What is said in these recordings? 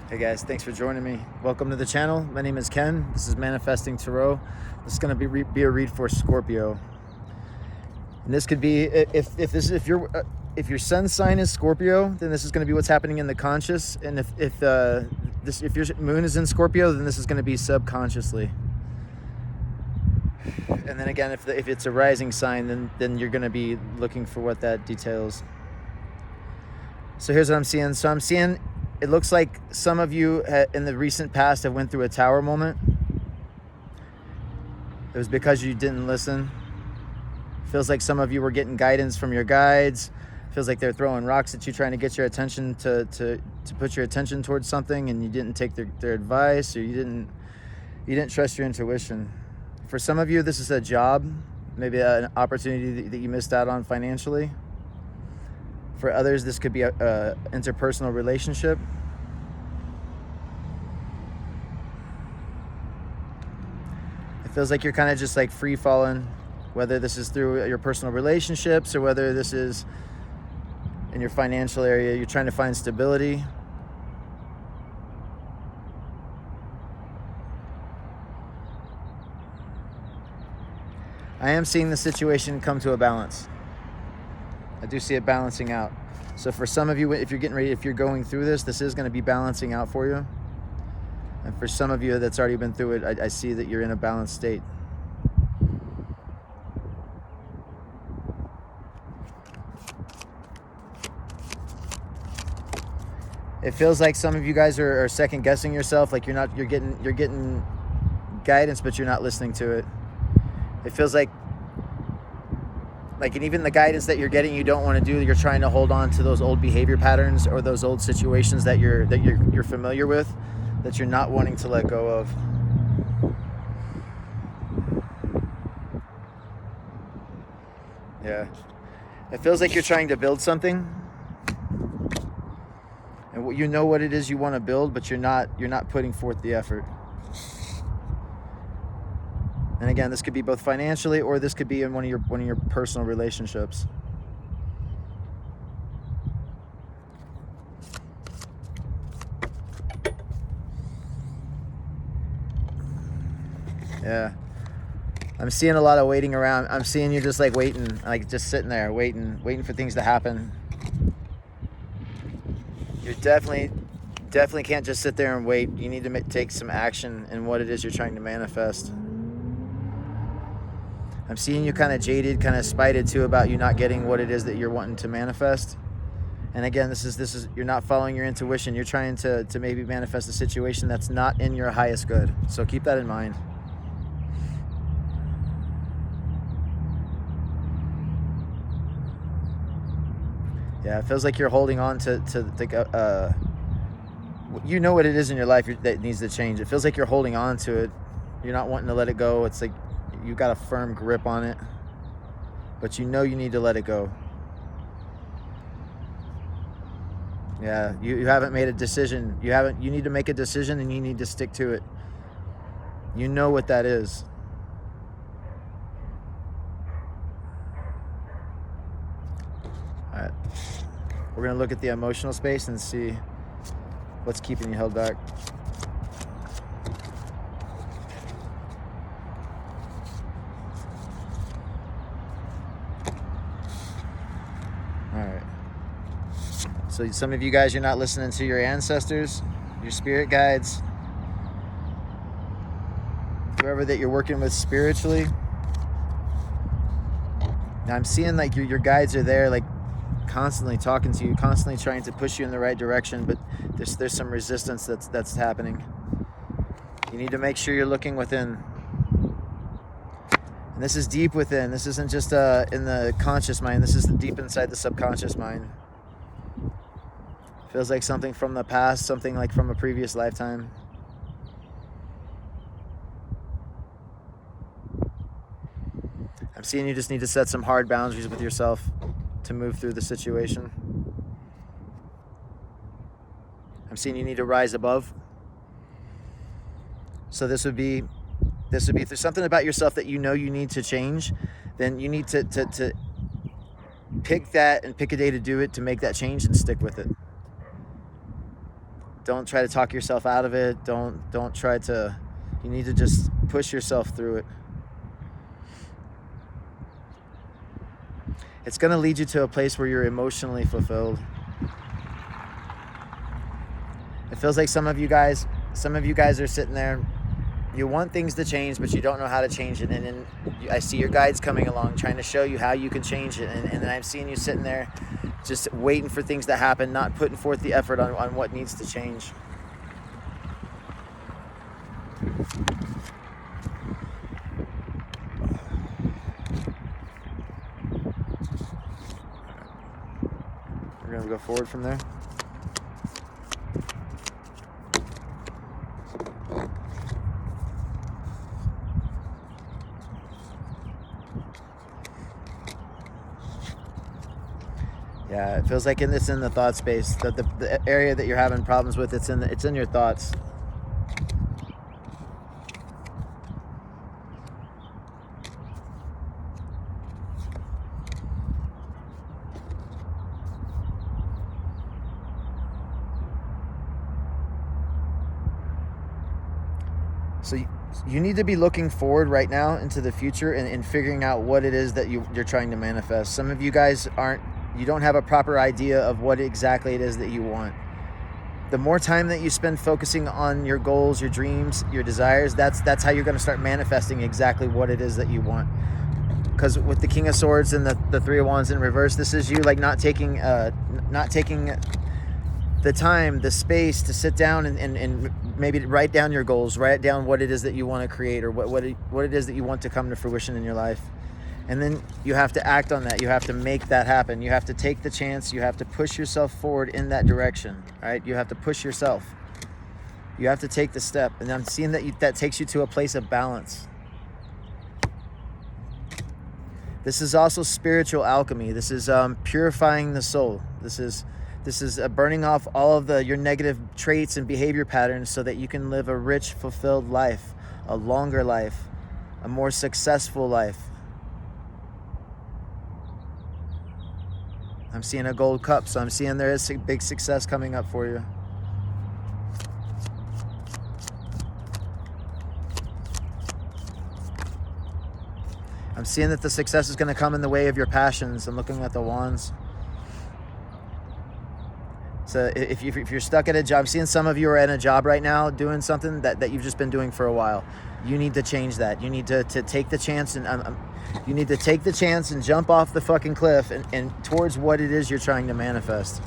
Hey guys, thanks for joining me. Welcome to the channel. My name is Ken. This is Manifesting Tarot. This is going to be a read for Scorpio. And this could be if your sun sign is Scorpio, then this is going to be what's happening in the conscious. And if your moon is in Scorpio, then this is going to be subconsciously. And then again, if it's a rising sign, then you're going to be looking for what that details. So here's what I'm seeing. So I'm seeing, it looks like some of you in the recent past have went through a tower moment. It was because you didn't listen. Feels like some of you were getting guidance from your guides. Feels like they're throwing rocks at you, trying to get your attention to put your attention towards something, and you didn't take their advice, or you didn't trust your intuition. For some of you, this is a job, maybe an opportunity that you missed out on financially. For others, this could be a interpersonal relationship. It feels like you're kind of just like free falling, whether this is through your personal relationships or whether this is in your financial area. You're trying to find stability. I am seeing the situation come to a balance. I do see it balancing out. So for some of you, if you're going through this is going to be balancing out for you. And for some of you that's already been through it, I see that you're in a balanced state. It feels like some of you guys are second guessing yourself, like you're getting guidance, but you're not listening to it. It feels like and even the guidance that you're getting, you don't want to do. You're trying to hold on to those old behavior patterns or those old situations that you're familiar with, that you're not wanting to let go of. Yeah, it feels like you're trying to build something, and you know what it is you want to build, but you're not putting forth the effort. And again, this could be both financially, or this could be in one of your personal relationships. Yeah. I'm seeing a lot of waiting around. I'm seeing you just like waiting, like just sitting there waiting for things to happen. You definitely can't just sit there and wait. You need to take some action in what it is you're trying to manifest. I'm seeing you kind of jaded, kind of spited too about you not getting what it is that you're wanting to manifest. And again, this is you're not following your intuition. You're trying to maybe manifest a situation that's not in your highest good. So keep that in mind. Yeah, it feels like you're holding on to you know what it is in your life that needs to change. It feels like you're holding on to it. You're not wanting to let it go. It's like you got a firm grip on it, but you know you need to let it go. Yeah, you haven't made a decision. You need to make a decision, and you need to stick to it. You know what that is. All right. We're going to look at the emotional space and see what's keeping you held back. All right. So some of you guys, you're not listening to your ancestors, your spirit guides, whoever that you're working with spiritually. Now I'm seeing like your guides are there, like constantly talking to you, constantly trying to push you in the right direction, but there's some resistance that's happening. You need to make sure you're looking within. And this is deep within. This isn't just in the conscious mind. This is deep inside the subconscious mind. Feels like something from the past, something like from a previous lifetime. I'm seeing you just need to set some hard boundaries with yourself to move through the situation. I'm seeing you need to rise above. So this would be if there's something about yourself that you know you need to change, then you need to pick that and pick a day to do it, to make that change and stick with it. Don't try to talk yourself out of it. Don't try to, you need to just push yourself through it. It's going to lead you to a place where you're emotionally fulfilled. It feels like some of you guys are sitting there, you want things to change, but you don't know how to change it. And then I see your guides coming along, trying to show you how you can change it. And then I'm seeing you sitting there, just waiting for things to happen, not putting forth the effort on what needs to change. We're going to go forward from there. Yeah, it feels like in the thought space, that the area that you're having problems with, it's in your thoughts. So you need to be looking forward right now into the future and figuring out what it is that you're trying to manifest. Some of you guys you don't have a proper idea of what exactly it is that you want. The more time that you spend focusing on your goals, your dreams, your desires, that's how you're going to start manifesting exactly what it is that you want. Because with the King of Swords and the Three of Wands in reverse, this is you like not taking the time, the space to sit down and maybe write down your goals, write down what it is that you want to create, or what it is that you want to come to fruition in your life. And then you have to act on that. You have to make that happen. You have to take the chance. You have to push yourself forward in that direction, right? You have to push yourself. You have to take the step. And I'm seeing that takes you to a place of balance. This is also spiritual alchemy. This is purifying the soul. This is burning off all of your negative traits and behavior patterns so that you can live a rich, fulfilled life, a longer life, a more successful life. I'm seeing a gold cup, so I'm seeing there is big success coming up for you. I'm seeing that the success is going to come in the way of your passions. I'm looking at the wands. So if you're stuck at a job, I'm seeing some of you are at a job right now doing something that you've just been doing for a while. You need to change that. You need to take the chance and you need to take the chance and jump off the fucking cliff and towards what it is you're trying to manifest.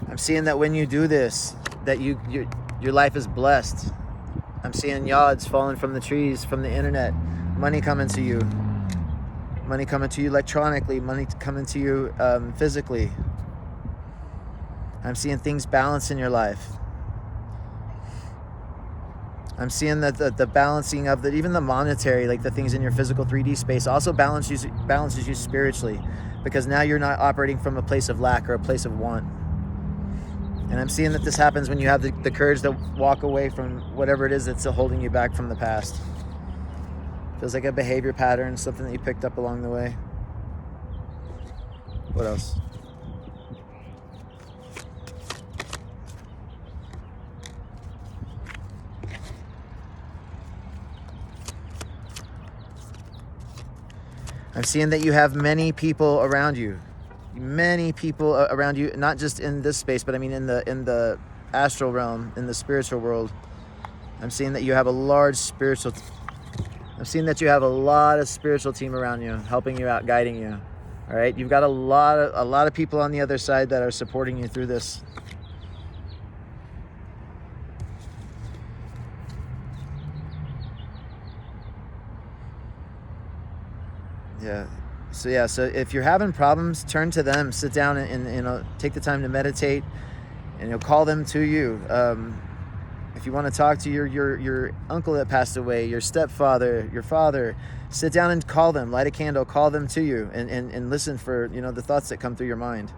I'm seeing that when you do this, that your life is blessed. I'm seeing yods falling from the trees, from the internet, money coming to you. Money coming to you electronically, money coming to you physically. I'm seeing things balance in your life. I'm seeing that the balancing of even the monetary, like the things in your physical 3D space, also balances you spiritually, because now you're not operating from a place of lack or a place of want. And I'm seeing that this happens when you have the courage to walk away from whatever it is that's holding you back from the past. Feels like a behavior pattern, something that you picked up along the way. What else? I'm seeing that you have many people around you. Many people around you, not just in this space, but I mean in the astral realm, in the spiritual world. I'm seeing that you have a large spiritual I've seen that you have a lot of spiritual team around you, helping you out, guiding you. All right, you've got a lot of people on the other side that are supporting you through this. So if you're having problems, turn to them, sit down and take the time to meditate, and call them to you. If you want to talk to your uncle that passed away, your stepfather, your father, sit down and call them, light a candle, call them to you, and listen for the thoughts that come through your mind.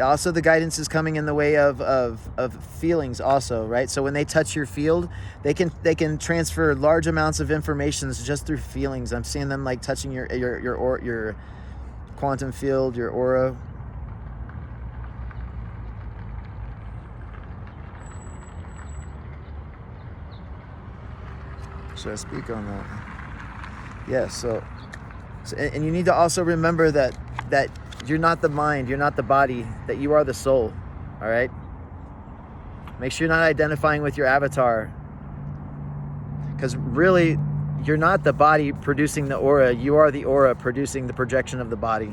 Also, the guidance is coming in the way of feelings also, right? So when they touch your field, they can transfer large amounts of information just through feelings. I'm seeing them like touching your quantum field, your aura. Should I speak on that? Yeah, so and you need to also remember that you're not the mind, you're not the body, that you are the soul, all right? Make sure you're not identifying with your avatar, because really, you're not the body producing the aura, you are the aura producing the projection of the body.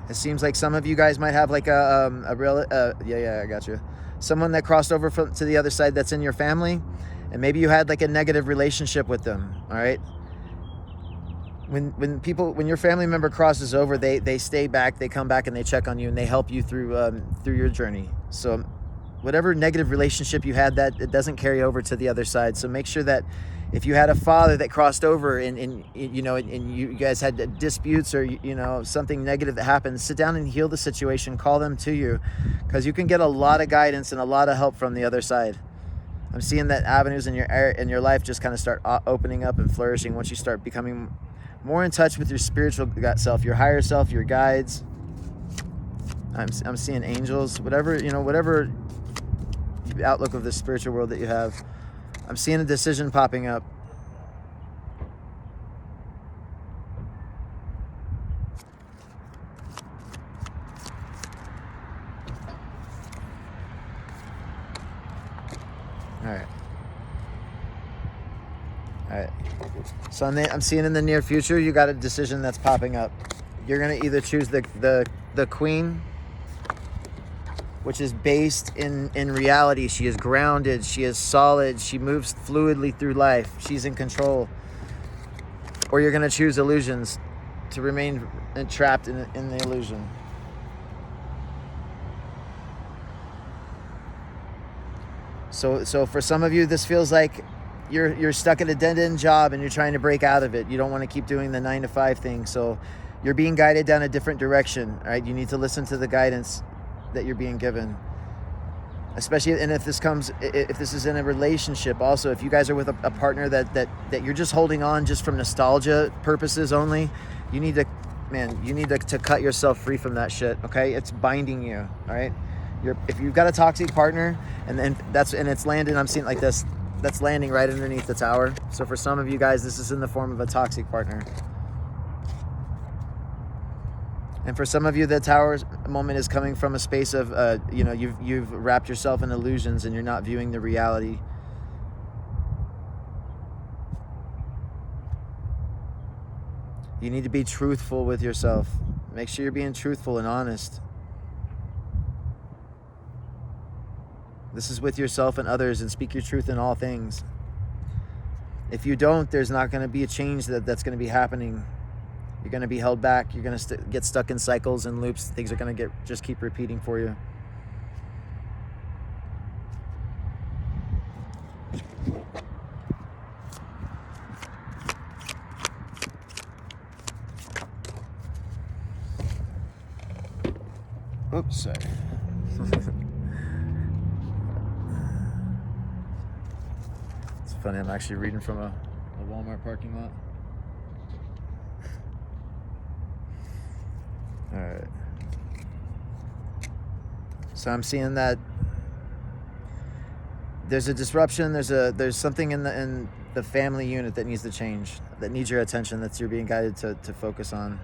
It seems like some of you guys might have like a real, I got you. Someone that crossed over to the other side that's in your family, and maybe you had like a negative relationship with them, all right? When your family member crosses over, they stay back, they come back and they check on you and they help you through your journey. So whatever negative relationship you had, that it doesn't carry over to the other side. So make sure that if you had a father that crossed over and you guys had disputes or something negative that happened, sit down and heal the situation, call them to you, because you can get a lot of guidance and a lot of help from the other side. I'm seeing that avenues in your life just kind of start opening up and flourishing once you start becoming more in touch with your spiritual self, your higher self, your guides. I'm seeing angels, whatever outlook of the spiritual world that you have. I'm seeing a decision popping up. All right. So I'm seeing in the near future, you got a decision that's popping up. You're gonna either choose the queen, which is based in reality. She is grounded, she is solid, she moves fluidly through life, she's in control. Or you're gonna choose illusions, to remain entrapped in the illusion. So for some of you, this feels like you're stuck at a dead-end job and you're trying to break out of it. You don't want to keep doing the 9-to-5 thing. So you're being guided down a different direction, all right? You need to listen to the guidance that you're being given. Especially, and if this is in a relationship also, if you guys are with a partner that you're just holding on just from nostalgia purposes only, you need to cut yourself free from that shit, okay? It's binding you, all right? If you've got a toxic partner and it's landing, I'm seeing like this, that's landing right underneath the tower. So for some of you guys, this is in the form of a toxic partner. And for some of you, the tower moment is coming from a space of, you've wrapped yourself in illusions and you're not viewing the reality. You need to be truthful with yourself. Make sure you're being truthful and honest. This is with yourself and others, and speak your truth in all things. If you don't, there's not going to be a change that's going to be happening. You're going to be held back. You're going to get stuck in cycles and loops. Things are going to just keep repeating for you. Oops, sorry. It's funny, I'm actually reading from a Walmart parking lot. All right. So I'm seeing that there's a disruption. There's something in the family unit that needs to change, that needs your attention, that you're being guided to focus on.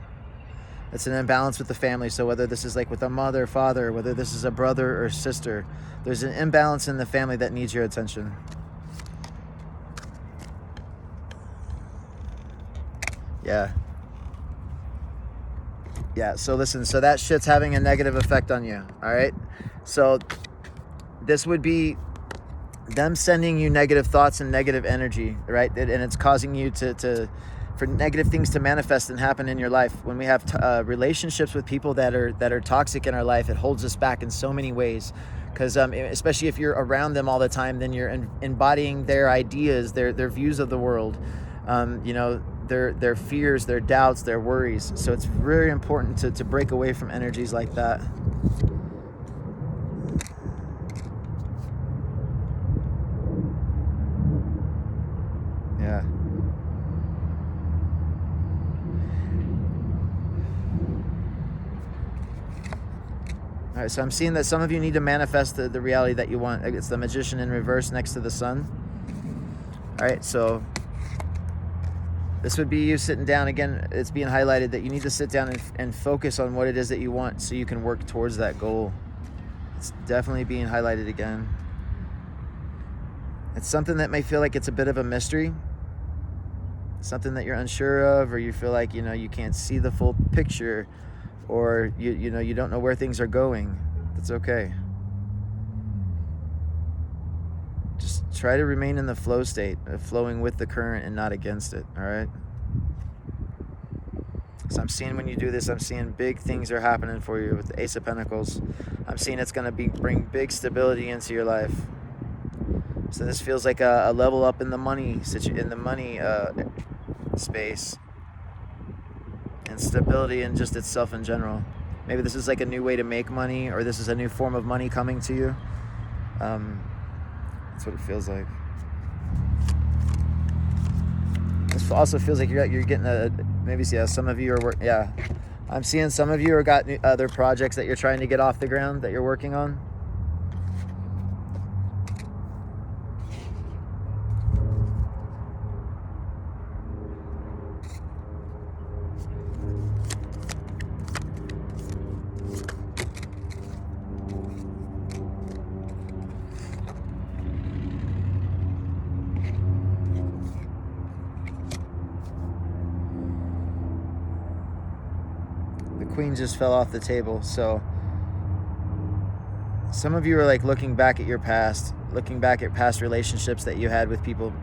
It's an imbalance with the family. So whether this is like with a mother, father, whether this is a brother or sister, there's an imbalance in the family that needs your attention. Yeah, so listen, so that shit's having a negative effect on you, all right? So this would be them sending you negative thoughts and negative energy, right? And it's causing you for negative things to manifest and happen in your life. When we have relationships with people that are toxic in our life, it holds us back in so many ways. because especially if you're around them all the time, then you're embodying their ideas, their views of the world, their fears, their doubts, their worries. So it's very important to break away from energies like that. Yeah. All right, so I'm seeing that some of you need to manifest the reality that you want. It's the Magician in reverse next to the Sun. All right, so this would be you sitting down. Again, it's being highlighted that you need to sit down and focus on what it is that you want so you can work towards that goal. It's definitely being highlighted again. It's something that may feel like it's a bit of a mystery, something that you're unsure of, or you feel like, you can't see the full picture, or you don't know where things are going. That's okay. Just try to remain in the flow state, flowing with the current and not against it, all right? So I'm seeing when you do this, I'm seeing big things are happening for you with the Ace of Pentacles. I'm seeing it's going to bring big stability into your life. So this feels like a level up in the money space, and stability in just itself in general. Maybe this is like a new way to make money, or this is a new form of money coming to you. That's what it feels like. This also feels like you're getting some of you are I'm seeing some of you are got other projects that you're trying to get off the ground that you're working on. Queen just fell off the table. So some of you are like looking back at your past, looking back at past relationships that you had with people.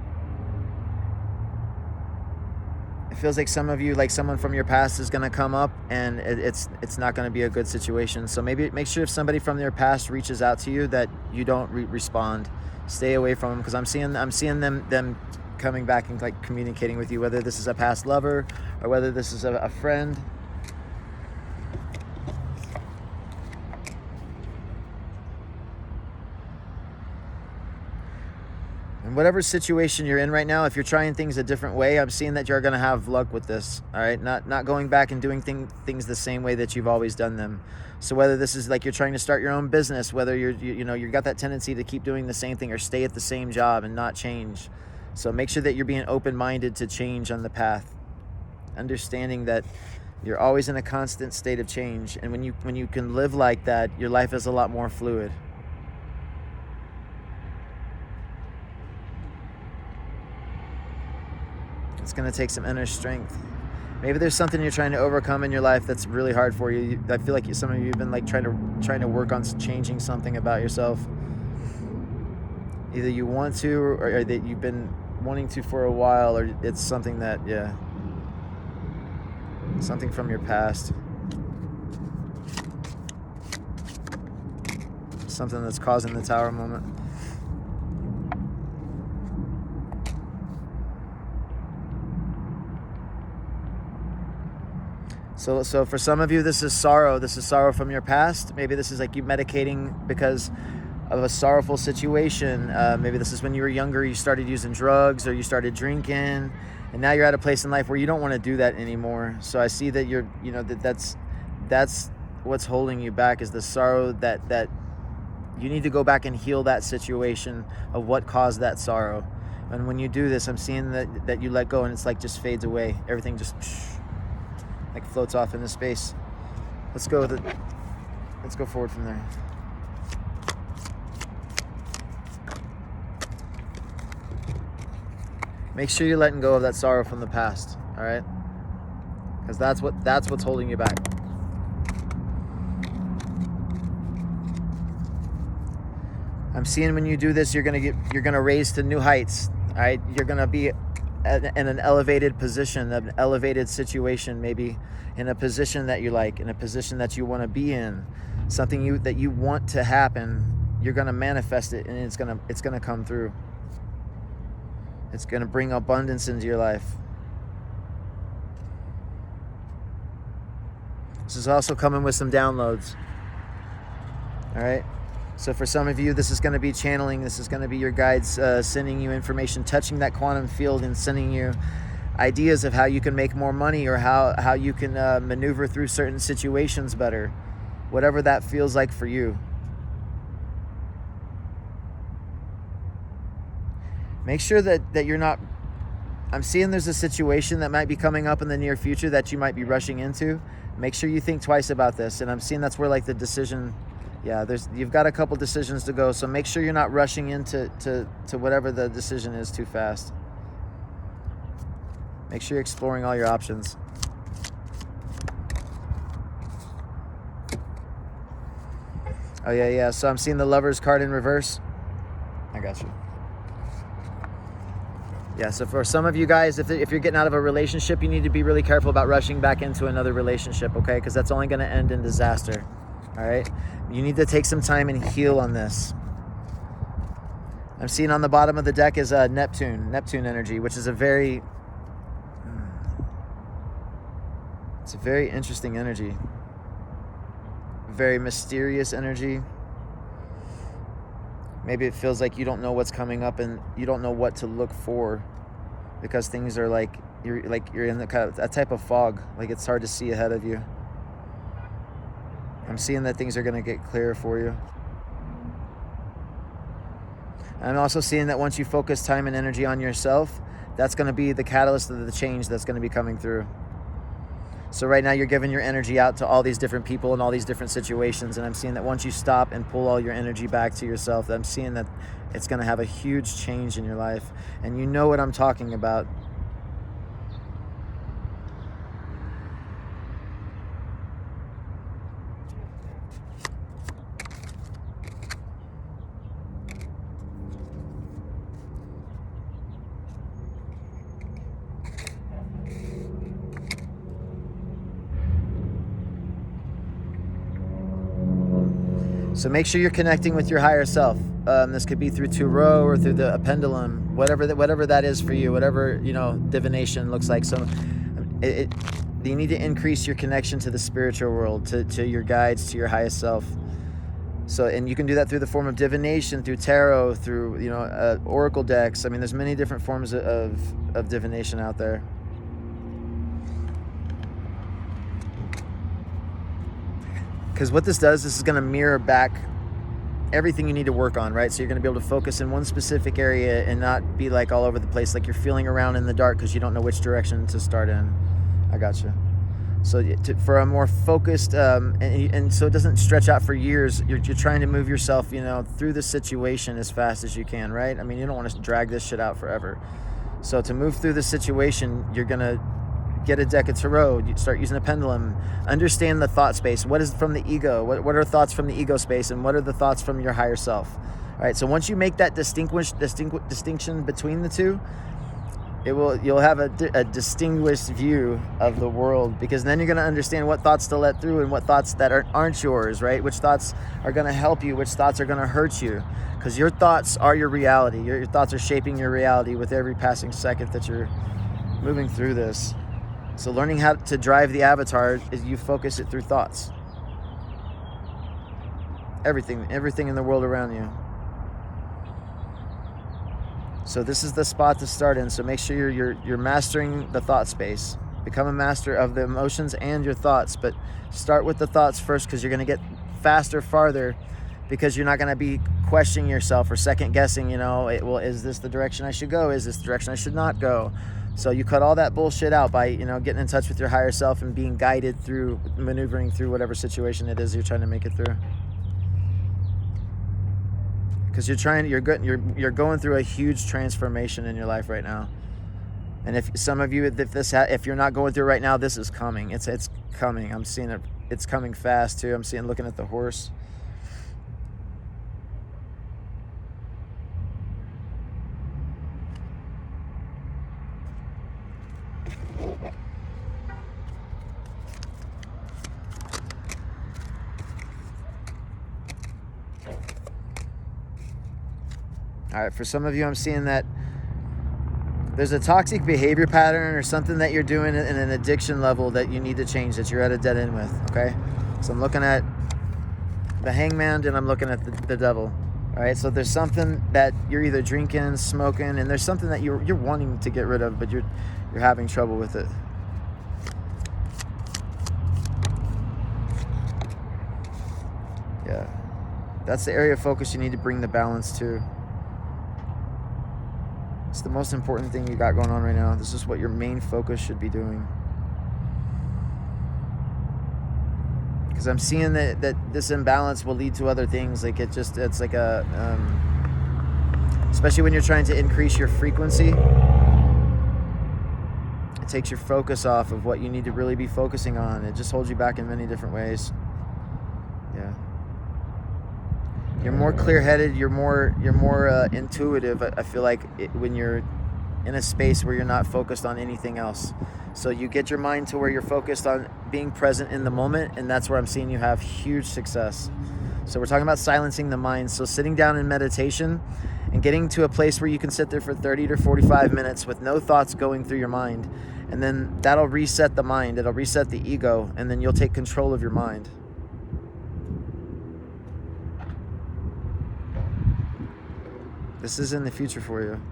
It feels like some of you, like someone from your past is going to come up, and it's not going to be a good situation. So maybe make sure if somebody from your past reaches out to you that you don't respond. Stay away from them, because I'm seeing them coming back and like communicating with you, whether this is a past lover or whether this is a friend. Whatever situation you're in right now, if you're trying things a different way, I'm seeing that you're going to have luck with this. All right, not going back and doing things the same way that you've always done them. So whether this is like you're trying to start your own business, whether you've got that tendency to keep doing the same thing or stay at the same job and not change. So make sure that you're being open-minded to change on the path, understanding that you're always in a constant state of change. And when you can live like that, your life is a lot more fluid. It's going to take some inner strength. Maybe there's something you're trying to overcome in your life that's really hard for you. I feel like some of you have been like trying to work on changing something about yourself. Either you want to, or that you've been wanting to for a while, or it's something that, something from your past. Something that's causing the Tower moment. So for some of you, this is sorrow. This is sorrow from your past. Maybe this is like you medicating because of a sorrowful situation. Maybe this is when you were younger, you started using drugs or you started drinking, and now you're at a place in life where you don't want to do that anymore. So I see that that's what's holding you back, is the sorrow that you need to go back and heal that situation of what caused that sorrow. And when you do this, I'm seeing that you let go, and it's like just fades away. Everything just like floats off into space. Let's go forward from there. Make sure you're letting go of that sorrow from the past, all right? Because that's what's holding you back. I'm seeing when you do this, you're gonna raise to new heights, all right? You're gonna be in an elevated position, an elevated situation, maybe in a position that you like, in a position that you want to be in, something that you want to happen. you're going to manifest it, and it's going to come through. It's going to bring abundance into your life. This is also coming with some downloads. All right. So for some of you, this is going to be channeling. This is going to be your guides sending you information, touching that quantum field and sending you ideas of how you can make more money, or how you can maneuver through certain situations better, whatever that feels like for you. Make sure that you're not, I'm seeing there's a situation that might be coming up in the near future that you might be rushing into. Make sure you think twice about this. And I'm seeing that's where like the decision, you've got a couple decisions to go. So make sure you're not rushing into whatever the decision is too fast. Make sure you're exploring all your options. Oh yeah. So I'm seeing the Lovers card in reverse. I got you. Yeah, so for some of you guys, if you're getting out of a relationship, you need to be really careful about rushing back into another relationship, okay? Because that's only going to end in disaster, all right? You need to take some time and heal on this. I'm seeing on the bottom of the deck is Neptune energy, which is it's a very interesting energy. Very mysterious energy. Maybe it feels like you don't know what's coming up and you don't know what to look for, because things are like you're in the kind of a type of fog. Like it's hard to see ahead of you. I'm seeing that things are going to get clearer for you. I'm also seeing that once you focus time and energy on yourself, that's going to be the catalyst of the change that's going to be coming through. So right now you're giving your energy out to all these different people and all these different situations. And I'm seeing that once you stop and pull all your energy back to yourself, I'm seeing that it's going to have a huge change in your life. And you know what I'm talking about. So make sure you're connecting with your higher self. This could be through tarot or through a pendulum, whatever that is for you, whatever, divination looks like. So you need to increase your connection to the spiritual world, to your guides, to your highest self. So, and you can do that through the form of divination, through tarot, through, oracle decks. I mean, there's many different forms of divination out there. Because what this does, this is going to mirror back everything you need to work on, right? So you're going to be able to focus in one specific area and not be like all over the place, like you're feeling around in the dark because you don't know which direction to start in. I got you. So for a more focused, and so it doesn't stretch out for years, you're trying to move yourself, through the situation as fast as you can, right? I mean, you don't want to drag this shit out forever. So to move through the situation, you're going to get a deck of tarot, you start using a pendulum, understand the thought space. What is from the ego? What are thoughts from the ego space, and what are the thoughts from your higher self? All right, so once you make that distinction between the two, you'll have a distinguished view of the world, because then you're going to understand what thoughts to let through and what thoughts that aren't yours, right? Which thoughts are going to help you, which thoughts are going to hurt you, because your thoughts are your reality. Your thoughts are shaping your reality with every passing second that you're moving through this. So learning how to drive the avatar is you focus it through thoughts. Everything in the world around you. So this is the spot to start in. So make sure you're mastering the thought space. Become a master of the emotions and your thoughts, but start with the thoughts first, because you're going to get faster, farther, because you're not going to be questioning yourself or second guessing, is this the direction I should go? Is this the direction I should not go? So you cut all that bullshit out by, getting in touch with your higher self and being guided through maneuvering through whatever situation it is you're trying to make it through. Because you're going through a huge transformation in your life right now. And if some of you, if you're not going through right now, this is coming. It's coming. I'm seeing it. It's coming fast too. I'm looking at the horse. All right, for some of you, I'm seeing that there's a toxic behavior pattern or something that you're doing in an addiction level that you need to change, that you're at a dead end with, okay? So I'm looking at the Hangman and I'm looking at the Devil. All right, so there's something that you're either drinking, smoking, and there's something that you're wanting to get rid of, but you're having trouble with it. Yeah, that's the area of focus you need to bring the balance to. It's the most important thing you got going on right now. This is what your main focus should be doing. Because I'm seeing that this imbalance will lead to other things. Like it's like a, especially when you're trying to increase your frequency, it takes your focus off of what you need to really be focusing on. It just holds you back in many different ways. Yeah. You're more clear-headed. You're more intuitive. I feel like when you're in a space where you're not focused on anything else. So you get your mind to where you're focused on being present in the moment, and that's where I'm seeing you have huge success. So we're talking about silencing the mind. So sitting down in meditation and getting to a place where you can sit there for 30 to 45 minutes with no thoughts going through your mind, and then that'll reset the mind. It'll reset the ego, and then you'll take control of your mind. This is in the future for you.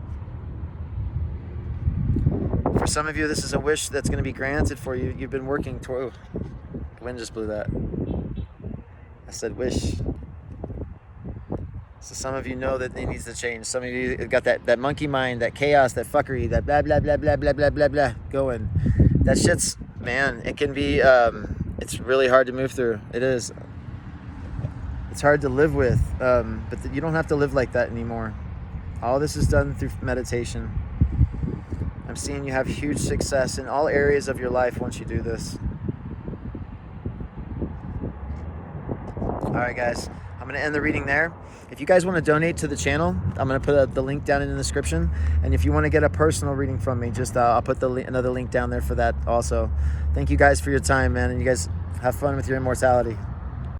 For some of you, this is a wish that's going to be granted for you. You've been working toward... The wind just blew that. I said wish. So some of you know that it needs to change. Some of you got that monkey mind, that chaos, that fuckery, that blah, blah, blah, blah, blah, blah, blah, blah going. That shit's, man, it can be, it's really hard to move through. It is. It's hard to live with, but you don't have to live like that anymore. All this is done through meditation. I'm seeing you have huge success in all areas of your life once you do this. All right, guys, I'm going to end the reading there. If you guys want to donate to the channel, I'm going to put the link down in the description. And if you want to get a personal reading from me, just I'll put another link down there for that also. Thank you guys for your time, man. And you guys have fun with your immortality.